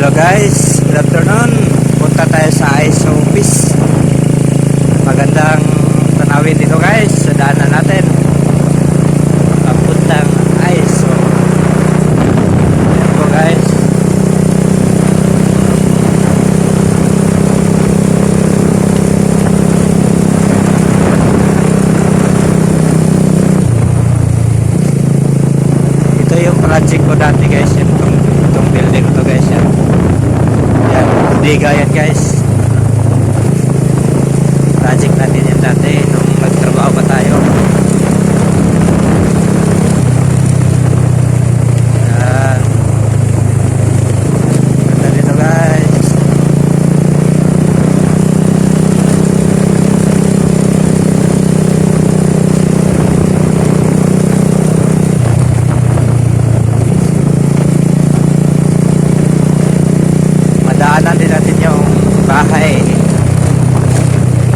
Hello guys, good afternoon. Punta tayo sa ISO office. Magandang tanawin dito guys, sa daanan natin. Papuntang ISO. Ayan po guys. Ito yung project ko dati guys, itong building to guys yan. Yan, diga yan guys. Project natin yan dati nung nagtrabaho pa tayo. Yan. Ganda dito guys. Madaanan din natin yung bahay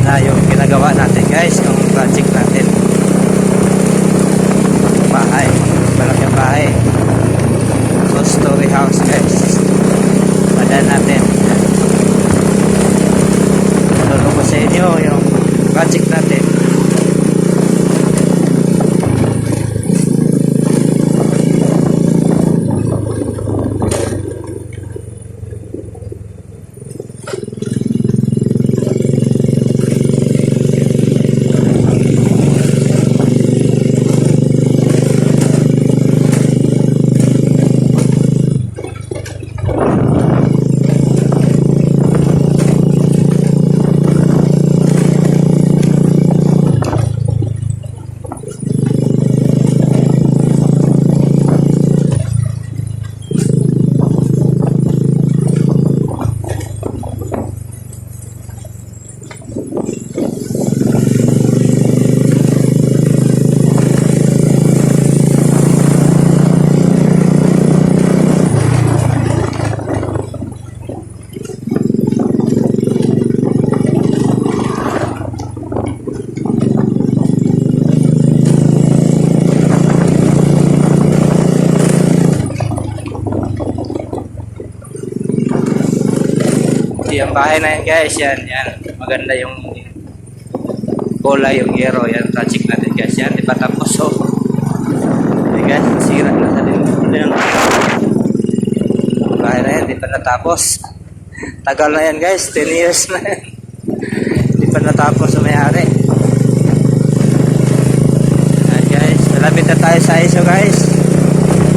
na yung ginagawa natin guys, yung project natin. Bahay, malaking bahay, 2-story house guys. Madaan natin. Turo ko sa inyo yung project natin. Yung bahay na yan guys, yan maganda yung kulay, yung yero, yan project natin guys, yan di pa tapos. So okay guys, sira na sa din yung bahay na yan, di pa natapos. Tagal na yan guys, 10 years na yan. Di pa natapos sa may-ari. Yan guys, malapit na tayo sa ISO guys.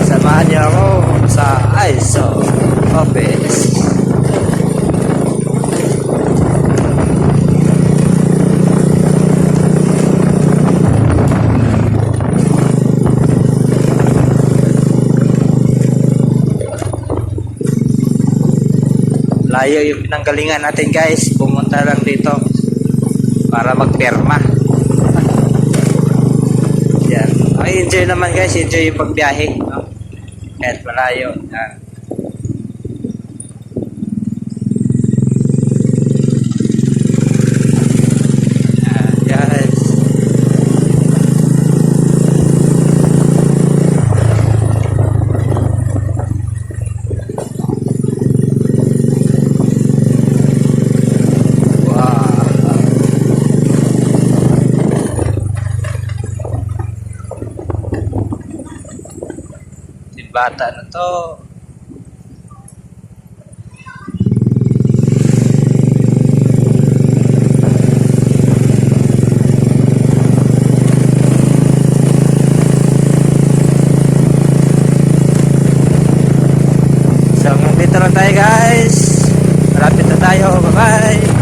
Samahan niyo ako sa ISO office. Layo yung pinanggalingan natin guys, pumunta lang dito para magperma. Yan. Ay, enjoy naman guys, enjoy yung pagbiyahe, no? Kahit malayo. Yan. Yan guys. Bata na to. So, dito lang tayo guys. Malapit na tayo. Bye bye.